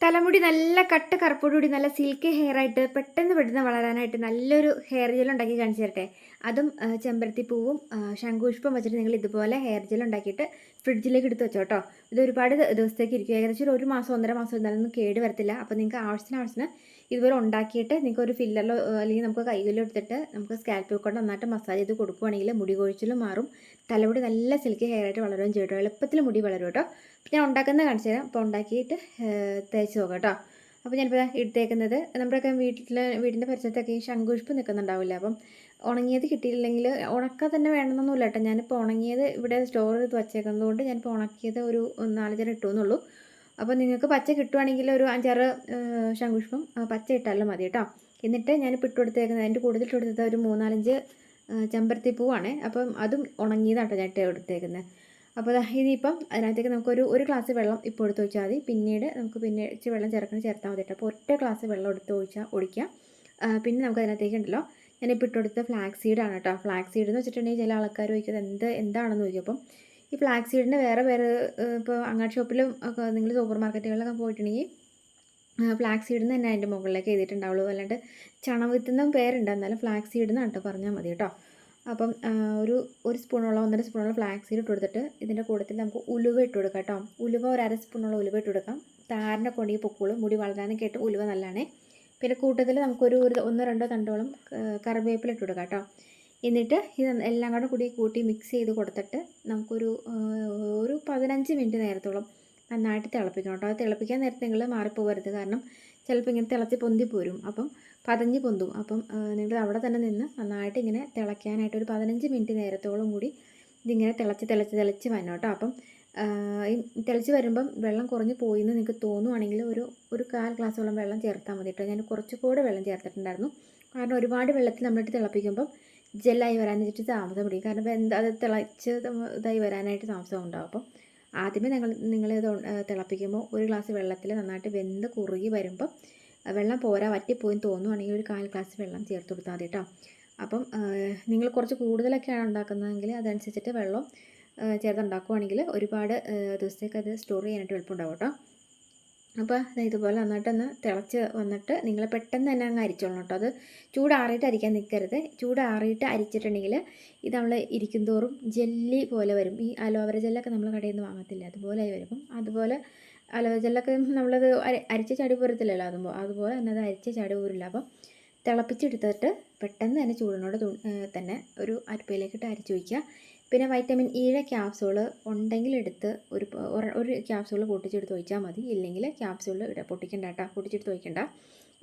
തലമുടി നല്ല കട്ട് കറുപ്പോടുകൂടി നല്ല സിൽക്കി ഹെയർ ആയിട്ട് പെട്ടെന്ന് വളരാനായിട്ട് നല്ലൊരു ഹെയർ ജെൽ ഉണ്ടാക്കി കാണിച്ചു തരട്ടെ. അതും ചെമ്പരത്തിപ്പൂവും ശംഖുപുഷ്പം വെച്ചിട്ട് നിങ്ങൾ ഇതുപോലെ ഹെയർ ജെൽ ഉണ്ടാക്കിയിട്ട് ഫ്രിഡ്ജിലേക്ക് എടുത്ത് വെച്ചോ കേട്ടോ. ഇത് ഒരുപാട് ദിവസത്തേക്ക് ഇരിക്കും. ഏകദേശം ഒരു മാസം 1.5 മാസം എന്തായാലും കേട് വരത്തില്ല. അപ്പോൾ നിങ്ങൾക്ക് ആവശ്യത്തിന് ഇതുപോലെ ഉണ്ടാക്കിയിട്ട് നിങ്ങൾക്ക് ഒരു ഫില്ലറിലോ അല്ലെങ്കിൽ നമുക്ക് കൈകളിലോ എടുത്തിട്ട് നമുക്ക് സ്കാൽപ്പിൽ കൊണ്ട് നന്നായിട്ട് മസാജ് ചെയ്ത് കൊടുക്കുകയാണെങ്കിൽ മുടി കൊഴിച്ചിലും മാറും. തലമുടി നല്ല സിൽക്കി ഹെയർ ആയിട്ട് വളരുകയും ചെയ്യും കേട്ടോ. എളുപ്പത്തിൽ മുടി വളരും കേട്ടോ. അപ്പോൾ ഞാൻ ഉണ്ടാക്കുന്നത് കാണിച്ചു തരാം. അപ്പോൾ ഉണ്ടാക്കിയിട്ട് തേച്ച് നോക്കാം കേട്ടോ. അപ്പോൾ ഞാനിപ്പോൾ എടുത്തേക്കുന്നത് നമ്മുടെയൊക്കെ വീടിൻ്റെ പരിസരത്തൊക്കെ ഈ ശംഖുപുഷ്പം നിൽക്കുന്നുണ്ടാവില്ല. അപ്പം ഉണങ്ങിയത് കിട്ടിയില്ലെങ്കിൽ ഉണക്കാൻ തന്നെ വേണമെന്നൊന്നുമില്ല കേട്ടോ. ഞാനിപ്പോൾ ഉണങ്ങിയത് ഇവിടെ സ്റ്റോർ ചെയ്ത് വച്ചേക്കുന്നത് കൊണ്ട് ഞാനിപ്പോൾ ഉണക്കിയത് ഒരു 4-5 ഇട്ടുമെന്നുള്ളൂ. അപ്പോൾ നിങ്ങൾക്ക് പച്ച കിട്ടുവാണെങ്കിൽ ഒരു 5-6 ശംഖുപുഷ്പം പച്ച ഇട്ടാലും മതി കേട്ടോ. എന്നിട്ട് ഞാനിപ്പോൾ ഇട്ട് കൊടുത്തേക്കുന്നത് അതിൻ്റെ കൂടുതൽ ഇട്ട് കൊടുത്തത് ഒരു 3-4 ചെമ്പരത്തിപ്പൂവാണ്. അപ്പം അതും ഉണങ്ങിയതാണ് കേട്ടോ ഞാൻ ഇട്ട് കൊടുത്തേക്കുന്നത്. അപ്പോൾ ഇനിയിപ്പം അതിനകത്തേക്ക് നമുക്കൊരു ഗ്ലാസ് വെള്ളം ഇപ്പോൾ എടുത്ത് ഒഴിച്ചാൽ മതി. പിന്നീട് പിന്നെ ഇച്ചിരി വെള്ളം ചേർത്താൽ മതി കേട്ടോ. അപ്പോൾ ഒറ്റ ഗ്ലാസ് വെള്ളം എടുത്ത് ഒഴിക്കുക. പിന്നെ നമുക്ക് അതിനകത്തേക്ക് ഉണ്ടല്ലോ ഞാനിപ്പോൾ ഇട്ട് കൊടുത്ത ഫ്ലാക്സ് സീഡാണ് കേട്ടോ. ഫ്ലാക്സ് സീഡ് എന്ന് വെച്ചിട്ടുണ്ടെങ്കിൽ ചില ആൾക്കാർ ചോദിക്കുന്നത് എന്താണെന്ന് ചോദിക്കും. അപ്പം ഈ ഫ്ലാക്സ് സീഡിൻ്റെ വേറെ ഇപ്പോൾ അങ്ങാടി ഷോപ്പിലും ഒക്കെ നിങ്ങൾ സൂപ്പർ മാർക്കറ്റുകളിലൊക്കെ പോയിട്ടുണ്ടെങ്കിൽ ഫ്ലാക്സ് സീഡ് തന്നെ അതിൻ്റെ മുകളിലേക്ക് എഴുതിയിട്ടുണ്ടാവുള്ളൂ. അല്ലാണ്ട് ചണവിത്തുന്ന പേരുണ്ട്, എന്നാലും ഫ്ലാക്സ് സീഡ് എന്നാണ് കേട്ടോ പറഞ്ഞാൽ മതി കേട്ടോ. അപ്പം ഒരു സ്പൂണോളം 1.5 സ്പൂണോളം ഫ്ലാക്സ് സീഡ് ഇട്ട് കൊടുത്തിട്ട് ഇതിൻ്റെ കൂട്ടത്തിൽ നമുക്ക് ഉലുവ ഇട്ട് കൊടുക്കാം കേട്ടോ. ഉലുവ ഒരു 1/2 സ്പൂണോളം ഉലുവ ഇട്ട് കൊടുക്കാം. താരനൊക്കെ ഉണ്ടെങ്കിൽ പൊക്കോളും, മുടി വളരാനൊക്കെ ആയിട്ട് ഉലുവ നല്ലതാണ്. പിന്നെ കൂട്ടത്തിൽ നമുക്കൊരു 1-2 തണ്ടോളം കറിവേപ്പില ഇട്ട് കൊടുക്കാം കേട്ടോ. എന്നിട്ട് ഇത് എല്ലാം കൂടി കൂട്ടി മിക്സ് ചെയ്ത് കൊടുത്തിട്ട് നമുക്കൊരു 15 മിനിറ്റ് നേരത്തോളം നന്നായിട്ട് തിളപ്പിക്കണം കേട്ടോ. അത് തിളപ്പിക്കാൻ നേരത്തെ നിങ്ങൾ മാറിപ്പോകരുത്. കാരണം ചിലപ്പോൾ ഇങ്ങനെ തിളച്ച് പൊന്തി പോരും, അപ്പം പതഞ്ഞ് പൊന്തും. അപ്പം നിങ്ങൾ അവിടെ തന്നെ നിന്ന് നന്നായിട്ട് ഇങ്ങനെ തിളയ്ക്കാനായിട്ട് ഒരു 15 മിനിറ്റ് നേരത്തോളം കൂടി ഇതിങ്ങനെ തിളച്ച് വരണം കേട്ടോ. അപ്പം ഈ തിളച്ച് വരുമ്പം വെള്ളം കുറഞ്ഞ് പോയി എന്ന് നിങ്ങൾക്ക് തോന്നുവാണെങ്കിൽ ഒരു 1/4 ഗ്ലാസ്സോളം വെള്ളം ചേർത്താൽ മതി കേട്ടോ. ഞാൻ കുറച്ചുകൂടെ വെള്ളം ചേർത്തിട്ടുണ്ടായിരുന്നു. കാരണം ഒരുപാട് വെള്ളത്തിൽ നമ്മളിട്ട് തിളപ്പിക്കുമ്പം ജെല്ലായി വരാനായിട്ട് താമസം പിടിക്കും. കാരണം അത് തിളച്ച് ഇതായി വരാനായിട്ട് താമസം ഉണ്ടാകും. അപ്പം ആദ്യമേ നിങ്ങളിത് തിളപ്പിക്കുമ്പോൾ 1 ഗ്ലാസ് വെള്ളത്തിൽ നന്നായിട്ട് വെന്ത് കുറുകി വരുമ്പം വെള്ളം പോരാ വറ്റിപ്പോയി തോന്നുവാണെങ്കിൽ ഒരു 1/4 ഗ്ലാസ് വെള്ളം ചേർത്ത് കൊടുത്താൽ മതി കേട്ടോ. അപ്പം നിങ്ങൾ കുറച്ച് കൂടുതലൊക്കെയാണ് ഉണ്ടാക്കുന്നതെങ്കിൽ അതനുസരിച്ചിട്ട് വെള്ളം ചേർത്തുണ്ടാക്കുവാണെങ്കിൽ ഒരുപാട് ദിവസത്തേക്ക് അത് സ്റ്റോർ ചെയ്യാനായിട്ട് എളുപ്പമുണ്ടാവും കേട്ടോ. അപ്പോൾ ഇതുപോലെ നന്നായിട്ടൊന്ന് തിളച്ച് വന്നിട്ട് നിങ്ങൾ പെട്ടെന്ന് തന്നെ അങ്ങ് അരിച്ചോളണം കേട്ടോ. അത് ചൂടാറിയിട്ട് അരിക്കാൻ നിൽക്കരുത്. ചൂടാറിയിട്ട് അരിച്ചിട്ടുണ്ടെങ്കിൽ ഇത് നമ്മൾ ഇരിക്കും തോറും ജെല്ലി പോലെ വരും. ഈ അലോവേര ജെല്ലൊക്കെ നമ്മൾ കടയിൽ നിന്ന് വാങ്ങത്തില്ല, അതുപോലെ വരും. അതുപോലെ അലോവേര ജെല്ലൊക്കെ നമ്മളത് അരിച്ച ചാടി പോരത്തില്ലല്ലോ. അതുപോലെ തന്നെ അത് അരിച്ച ചാടി പോരില്ല. അപ്പം തിളപ്പിച്ചെടുത്തിട്ട് പെട്ടെന്ന് തന്നെ ചൂടിനോട് തന്നെ ഒരു അരിപ്പയിലേക്കിട്ട് അരിച്ച് വയ്ക്കുക. പിന്നെ വൈറ്റമിൻ ഇയുടെ ക്യാപ്സൂൾ ഉണ്ടെങ്കിൽ എടുത്ത് ഒരു ക്യാപ്സൂൾ പൊട്ടിച്ചെടുത്ത് ഒഴിച്ചാൽ മതി. ഇല്ലെങ്കിൽ ക്യാപ്സൂൾ പൊട്ടിക്കണ്ട കേട്ടോ, പൊട്ടിച്ചെടുത്ത് ഒഴിക്കണ്ട.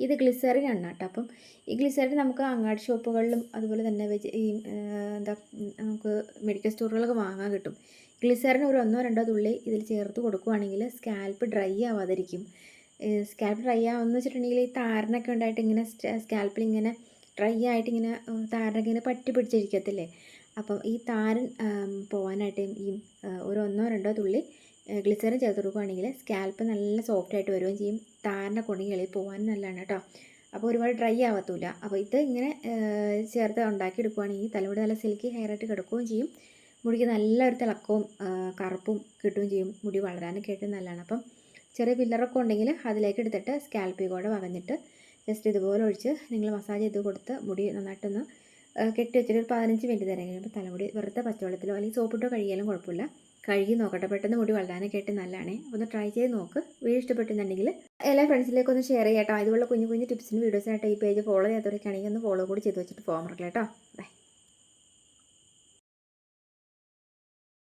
ഇത് ഗ്ലിസറിൻ ആണ് കേട്ടോ. അപ്പം ഈ ഗ്ലിസറിൻ നമുക്ക് അങ്ങാടി ഷോപ്പുകളിലും അതുപോലെ തന്നെ നമുക്ക് മെഡിക്കൽ സ്റ്റോറുകളൊക്കെ വാങ്ങാൻ കിട്ടും. ഗ്ലിസറിൻ ഒരു 1-2 തുള്ളി ഇതിൽ ചേർത്ത് കൊടുക്കുകയാണെങ്കിൽ സ്കാൽപ്പ് ഡ്രൈ ആവാതിരിക്കും. സ്കാൽപ്പ് ഡ്രൈ ആവുമെന്ന് വെച്ചിട്ടുണ്ടെങ്കിൽ ഈ താരനൊക്കെ ഉണ്ടായിട്ട് ഇങ്ങനെ സ്കാൽപ്പിൽ ഇങ്ങനെ ഡ്രൈ ആയിട്ട് ഇങ്ങനെ താരനൊക്കെ ഇങ്ങനെ പറ്റി പിടിച്ചിരിക്കത്തില്ലേ. അപ്പം ഈ താരൻ പോകാനായിട്ട് ഈ ഒരു 1-2 തുള്ളി ഗ്ലിസറിൻ ചേർത്ത് കൊടുക്കുകയാണെങ്കിൽ സ്കാൽപ്പ് നല്ല സോഫ്റ്റായിട്ട് വരികയും ചെയ്യും. താരനൊക്കെ ഉണ്ടെങ്കിൽ എളി പോകാനും നല്ലതാണ് കേട്ടോ. അപ്പോൾ ഒരുപാട് ഡ്രൈ ആവത്തില്ല. അപ്പോൾ ഇത് ഇങ്ങനെ ചേർത്ത് ഉണ്ടാക്കിയെടുക്കുകയാണെങ്കിൽ തലമുടി നല്ല സിൽക്കി ഹെയർ ആയിട്ട് കിടക്കുകയും ചെയ്യും. മുടിക്ക് നല്ലൊരു തിളക്കവും കറുപ്പും കിട്ടുകയും ചെയ്യും. മുടി വളരാനൊക്കെ ആയിട്ട് നല്ലതാണ്. അപ്പം ചെറിയ പില്ലറൊക്കെ ഉണ്ടെങ്കിൽ അതിലേക്ക് എടുത്തിട്ട് സ്കാൽപ്പിൽ കൂടെ വകഞ്ഞിട്ട് ജസ്റ്റ് ഇതുപോലെ ഒഴിച്ച് നിങ്ങൾ മസാജ് ചെയ്ത് കൊടുത്ത് മുടി നന്നായിട്ടൊന്ന് കെട്ടി വെച്ചിട്ട് ഒരു 15 മിനിറ്റ് നേരം കഴിയുമ്പോൾ തലമുടി വെറുതെ പച്ചവെള്ളത്തിലോ അല്ലെങ്കിൽ സോപ്പിട്ടോ കഴുകിയാലും കുഴപ്പമില്ല. കഴുകി നോക്കട്ടെ, പെട്ടെന്ന് മുടി വളരാനൊക്കെ ആയിട്ട് നല്ലതാണ്. ഒന്ന് ട്രൈ ചെയ്ത് നോക്ക്. വീഡിയോ ഇഷ്ടപ്പെട്ടുന്നുണ്ടെങ്കിൽ എല്ലാ ഫ്രണ്ട്സിലേക്കൊന്ന് ഷെയർ ചെയ്യാം കേട്ടോ. ഇതുപോലെ കുഞ്ഞു ടിപ്സിനും വീഡിയോസിനായിട്ട് ഈ പേജ് ഫോളോ ചെയ്യാത്തവരൊക്കെയാണെങ്കിൽ ഒന്ന് ഫോളോ കൂടി ചെയ്ത് വെച്ചിട്ട് പോകാൻ മറക്കില്ല കേട്ടോ. ബൈ.